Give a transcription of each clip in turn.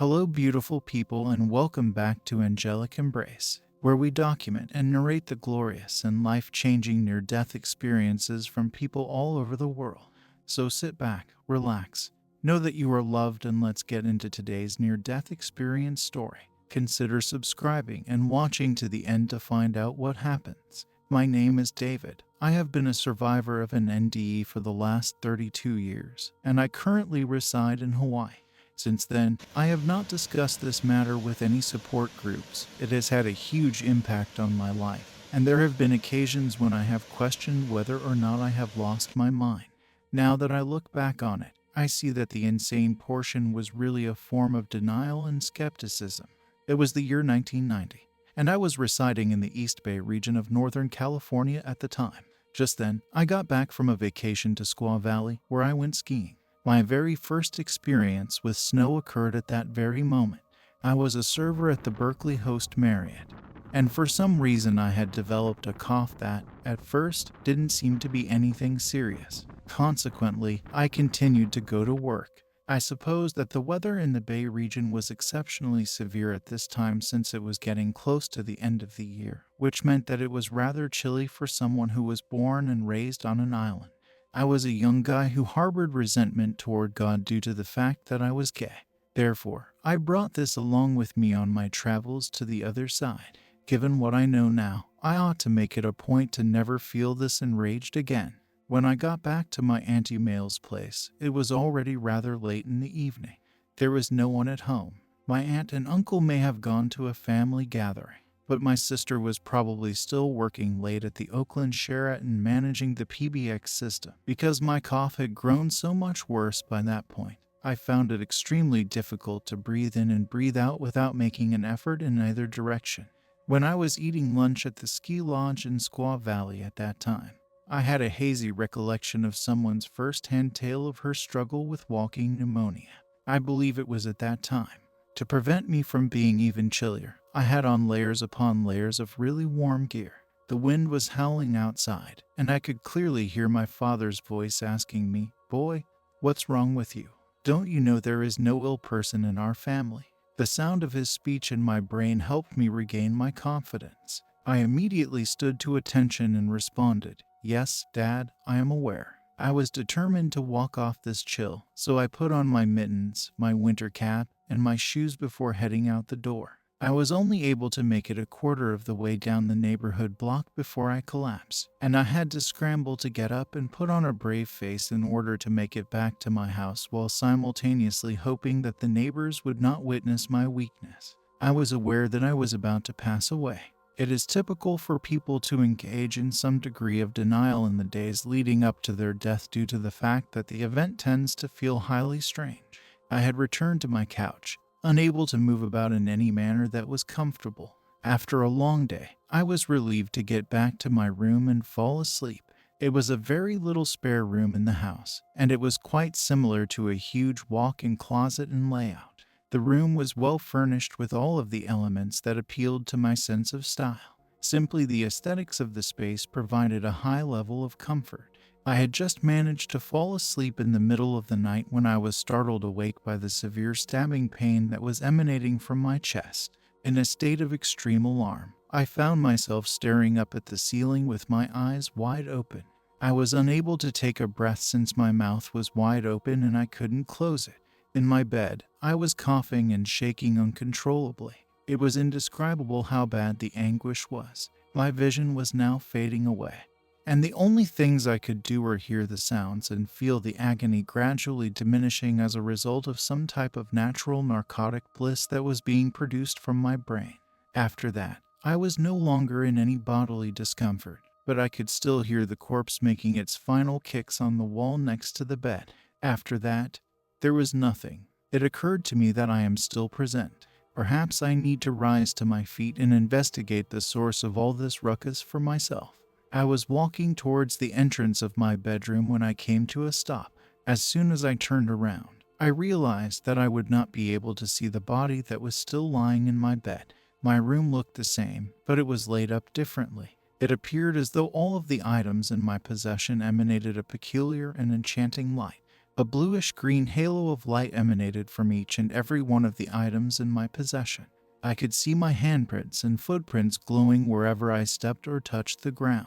Hello, beautiful people, and welcome back to Angelic Embrace, where we document and narrate the glorious and life-changing near-death experiences from people all over the world. So sit back, relax, know that you are loved, and let's get into today's near-death experience story. Consider subscribing and watching to the end to find out what happens. My name is David. I have been a survivor of an NDE for the last 32 years, and I currently reside in Hawaii. Since then, I have not discussed this matter with any support groups. It has had a huge impact on my life, and there have been occasions when I have questioned whether or not I have lost my mind. Now that I look back on it, I see that the insane portion was really a form of denial and skepticism. It was the year 1990, and I was residing in the East Bay region of Northern California at the time. Just then, I got back from a vacation to Squaw Valley, where I went skiing. My very first experience with snow occurred at that very moment. I was a server at the Berkeley Host Marriott, and for some reason I had developed a cough that, at first, didn't seem to be anything serious. Consequently, I continued to go to work. I suppose that the weather in the Bay region was exceptionally severe at this time since it was getting close to the end of the year, which meant that it was rather chilly for someone who was born and raised on an island. I was a young guy who harbored resentment toward God due to the fact that I was gay. Therefore, I brought this along with me on my travels to the other side. Given what I know now, I ought to make it a point to never feel this enraged again. When I got back to my Auntie Mayle's place, it was already rather late in the evening. There was no one at home. My aunt and uncle may have gone to a family gathering, but my sister was probably still working late at the Oakland Sheraton managing the PBX system. Because my cough had grown so much worse by that point, I found it extremely difficult to breathe in and breathe out without making an effort in either direction. When I was eating lunch at the ski lodge in Squaw Valley at that time, I had a hazy recollection of someone's first-hand tale of her struggle with walking pneumonia. I believe it was at that time. To prevent me from being even chillier, I had on layers upon layers of really warm gear. The wind was howling outside, and I could clearly hear my father's voice asking me, "Boy, what's wrong with you? Don't you know there is no ill person in our family?" The sound of his speech in my brain helped me regain my confidence. I immediately stood to attention and responded, "Yes, Dad, I am aware." I was determined to walk off this chill, so I put on my mittens, my winter cap, and my shoes before heading out the door. I was only able to make it a quarter of the way down the neighborhood block before I collapsed, and I had to scramble to get up and put on a brave face in order to make it back to my house while simultaneously hoping that the neighbors would not witness my weakness. I was aware that I was about to pass away. It is typical for people to engage in some degree of denial in the days leading up to their death due to the fact that the event tends to feel highly strange. I had returned to my couch, unable to move about in any manner that was comfortable. After a long day, I was relieved to get back to my room and fall asleep. It was a very little spare room in the house, and it was quite similar to a huge walk-in closet in layout. The room was well furnished with all of the elements that appealed to my sense of style. Simply the aesthetics of the space provided a high level of comfort. I had just managed to fall asleep in the middle of the night when I was startled awake by the severe stabbing pain that was emanating from my chest. In a state of extreme alarm, I found myself staring up at the ceiling with my eyes wide open. I was unable to take a breath since my mouth was wide open and I couldn't close it. In my bed, I was coughing and shaking uncontrollably. It was indescribable how bad the anguish was. My vision was now fading away, and the only things I could do were hear the sounds and feel the agony gradually diminishing as a result of some type of natural narcotic bliss that was being produced from my brain. After that, I was no longer in any bodily discomfort, but I could still hear the corpse making its final kicks on the wall next to the bed. After that, there was nothing. It occurred to me that I am still present. Perhaps I need to rise to my feet and investigate the source of all this ruckus for myself. I was walking towards the entrance of my bedroom when I came to a stop. As soon as I turned around, I realized that I would not be able to see the body that was still lying in my bed. My room looked the same, but it was laid up differently. It appeared as though all of the items in my possession emanated a peculiar and enchanting light. A bluish-green halo of light emanated from each and every one of the items in my possession. I could see my handprints and footprints glowing wherever I stepped or touched the ground.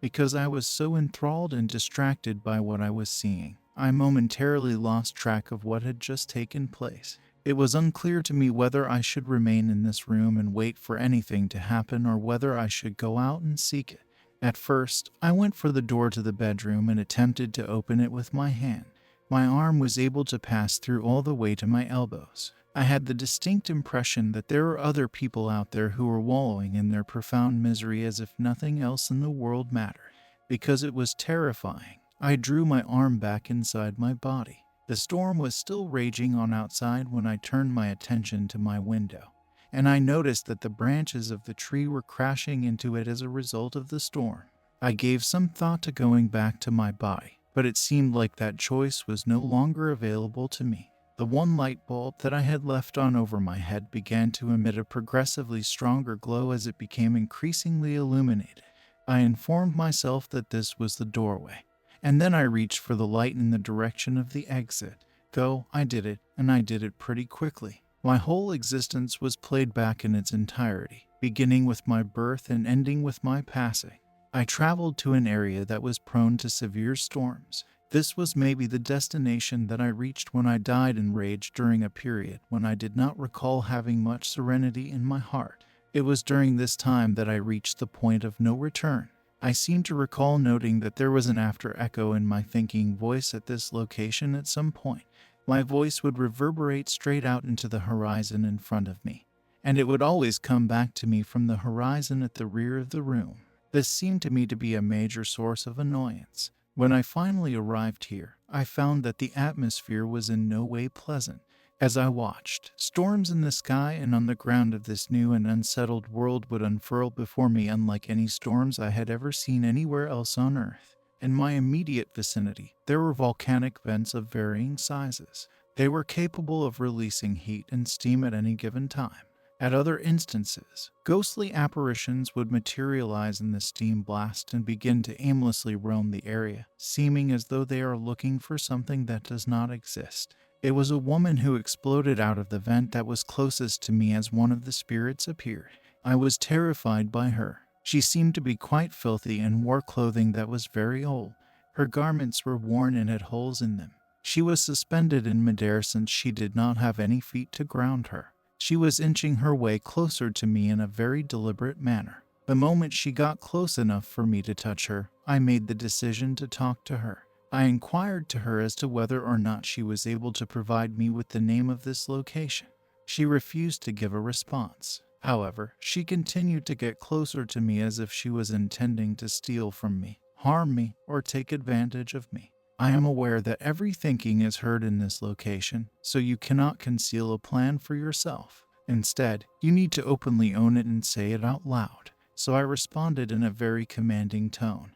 Because I was so enthralled and distracted by what I was seeing, I momentarily lost track of what had just taken place. It was unclear to me whether I should remain in this room and wait for anything to happen or whether I should go out and seek it. At first, I went for the door to the bedroom and attempted to open it with my hand. My arm was able to pass through all the way to my elbows. I had the distinct impression that there were other people out there who were wallowing in their profound misery as if nothing else in the world mattered. Because it was terrifying, I drew my arm back inside my body. The storm was still raging on outside when I turned my attention to my window, and I noticed that the branches of the tree were crashing into it as a result of the storm. I gave some thought to going back to my body, but it seemed like that choice was no longer available to me. The one light bulb that I had left on over my head began to emit a progressively stronger glow as it became increasingly illuminated. I informed myself that this was the doorway, and then I reached for the light in the direction of the exit. Go, I did it, and I did it pretty quickly. My whole existence was played back in its entirety, beginning with my birth and ending with my passing. I traveled to an area that was prone to severe storms. This was maybe the destination that I reached when I died in rage during a period when I did not recall having much serenity in my heart. It was during this time that I reached the point of no return. I seem to recall noting that there was an after echo in my thinking voice at this location at some point. My voice would reverberate straight out into the horizon in front of me, and it would always come back to me from the horizon at the rear of the room. This seemed to me to be a major source of annoyance. When I finally arrived here, I found that the atmosphere was in no way pleasant. As I watched, storms in the sky and on the ground of this new and unsettled world would unfurl before me unlike any storms I had ever seen anywhere else on Earth. In my immediate vicinity, there were volcanic vents of varying sizes. They were capable of releasing heat and steam at any given time. At other instances, ghostly apparitions would materialize in the steam blast and begin to aimlessly roam the area, seeming as though they are looking for something that does not exist. It was a woman who exploded out of the vent that was closest to me as one of the spirits appeared. I was terrified by her. She seemed to be quite filthy and wore clothing that was very old. Her garments were worn and had holes in them. She was suspended in midair since she did not have any feet to ground her. She was inching her way closer to me in a very deliberate manner. The moment she got close enough for me to touch her, I made the decision to talk to her. I inquired to her as to whether or not she was able to provide me with the name of this location. She refused to give a response. However, she continued to get closer to me as if she was intending to steal from me, harm me, or take advantage of me. I am aware that every thinking is heard in this location, so you cannot conceal a plan for yourself. Instead, you need to openly own it and say it out loud. So I responded in a very commanding tone.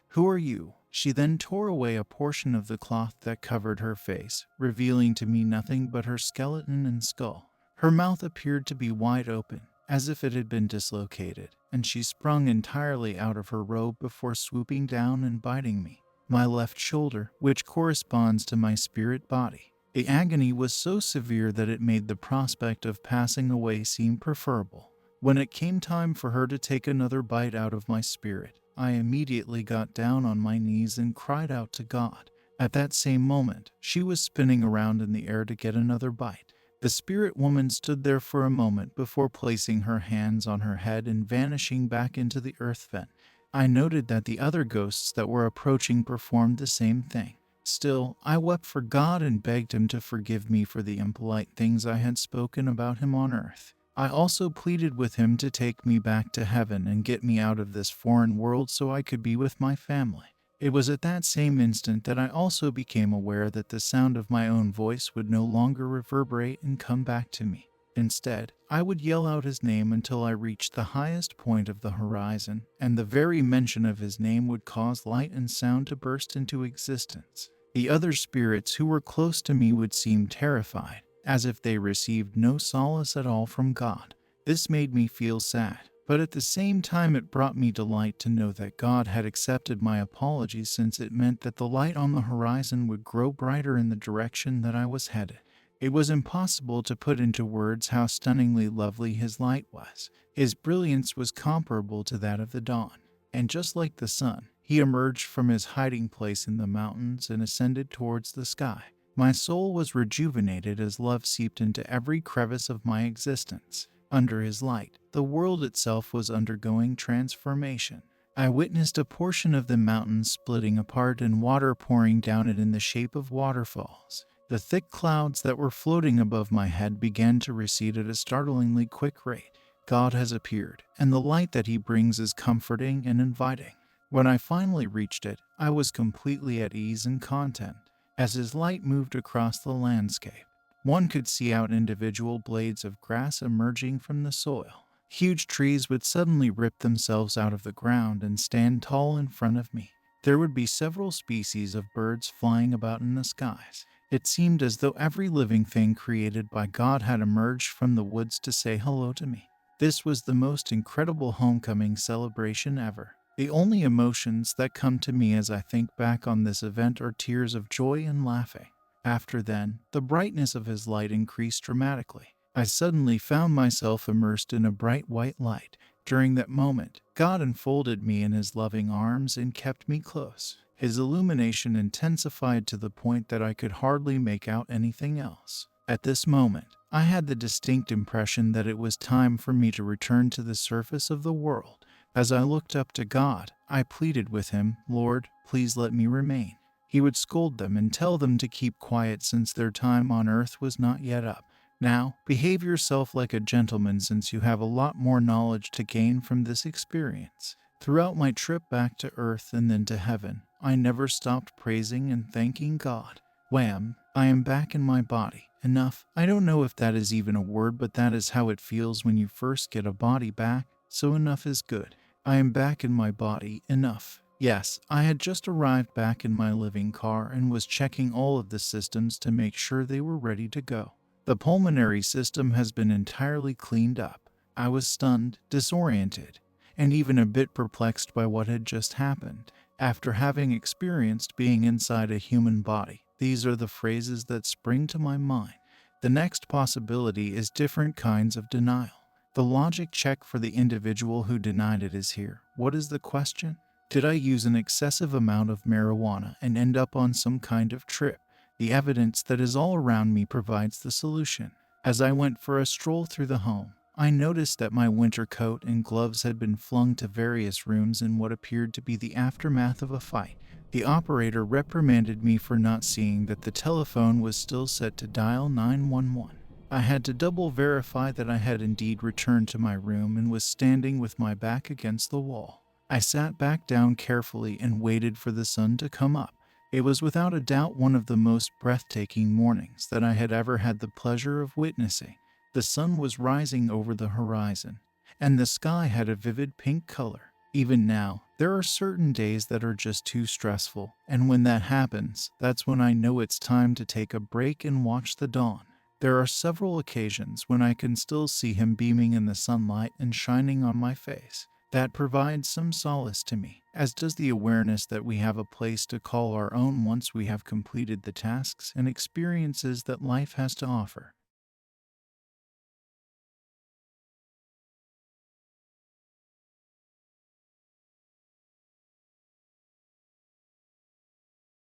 "Who are you?" She then tore away a portion of the cloth that covered her face, revealing to me nothing but her skeleton and skull. Her mouth appeared to be wide open, as if it had been dislocated, and she sprung entirely out of her robe before swooping down and biting me. My left shoulder, which corresponds to my spirit body. The agony was so severe that it made the prospect of passing away seem preferable. When it came time for her to take another bite out of my spirit, I immediately got down on my knees and cried out to God. At that same moment, she was spinning around in the air to get another bite. The spirit woman stood there for a moment before placing her hands on her head and vanishing back into the earth vent. I noted that the other ghosts that were approaching performed the same thing. Still, I wept for God and begged him to forgive me for the impolite things I had spoken about him on earth. I also pleaded with him to take me back to heaven and get me out of this foreign world so I could be with my family. It was at that same instant that I also became aware that the sound of my own voice would no longer reverberate and come back to me. Instead, I would yell out his name until I reached the highest point of the horizon, and the very mention of his name would cause light and sound to burst into existence. The other spirits who were close to me would seem terrified, as if they received no solace at all from God. This made me feel sad, But at the same time, it brought me delight to know that God had accepted my apology, since it meant that the light on the horizon would grow brighter in the direction that I was headed. It was impossible to put into words how stunningly lovely his light was. His brilliance was comparable to that of the dawn, and just like the sun, he emerged from his hiding place in the mountains and ascended towards the sky. My soul was rejuvenated as love seeped into every crevice of my existence. Under his light, the world itself was undergoing transformation. I witnessed a portion of the mountains splitting apart and water pouring down it in the shape of waterfalls. The thick clouds that were floating above my head began to recede at a startlingly quick rate. God has appeared, and the light that he brings is comforting and inviting. When I finally reached it, I was completely at ease and content. As his light moved across the landscape, one could see out individual blades of grass emerging from the soil. Huge trees would suddenly rip themselves out of the ground and stand tall in front of me. There would be several species of birds flying about in the skies. It seemed as though every living thing created by God had emerged from the woods to say hello to me. This was the most incredible homecoming celebration ever. The only emotions that come to me as I think back on this event are tears of joy and laughing. After then, the brightness of his light increased dramatically. I suddenly found myself immersed in a bright white light. During that moment, God enfolded me in his loving arms and kept me close. His illumination intensified to the point that I could hardly make out anything else. At this moment, I had the distinct impression that it was time for me to return to the surface of the world. As I looked up to God, I pleaded with him, "Lord, please let me remain." He would scold them and tell them to keep quiet since their time on earth was not yet up. Now, behave yourself like a gentleman, since you have a lot more knowledge to gain from this experience. Throughout my trip back to earth and then to heaven, I never stopped praising and thanking God. Wham! I am back in my body. Enough. I don't know if that is even a word, but that is how it feels when you first get a body back, so enough is good. I am back in my body. Enough. Yes, I had just arrived back in my living car and was checking all of the systems to make sure they were ready to go. The pulmonary system has been entirely cleaned up. I was stunned, disoriented, and even a bit perplexed by what had just happened. After having experienced being inside a human body, these are the phrases that spring to my mind. The next possibility is different kinds of denial. The logic check for the individual who denied it is here. What is the question? Did I use an excessive amount of marijuana and end up on some kind of trip? The evidence that is all around me provides the solution. As I went for a stroll through the home, I noticed that my winter coat and gloves had been flung to various rooms in what appeared to be the aftermath of a fight. The operator reprimanded me for not seeing that the telephone was still set to dial 911. I had to double verify that I had indeed returned to my room and was standing with my back against the wall. I sat back down carefully and waited for the sun to come up. It was without a doubt one of the most breathtaking mornings that I had ever had the pleasure of witnessing. The sun was rising over the horizon, and the sky had a vivid pink color. Even now, there are certain days that are just too stressful, and when that happens, that's when I know it's time to take a break and watch the dawn. There are several occasions when I can still see him beaming in the sunlight and shining on my face. That provides some solace to me, as does the awareness that we have a place to call our own once we have completed the tasks and experiences that life has to offer.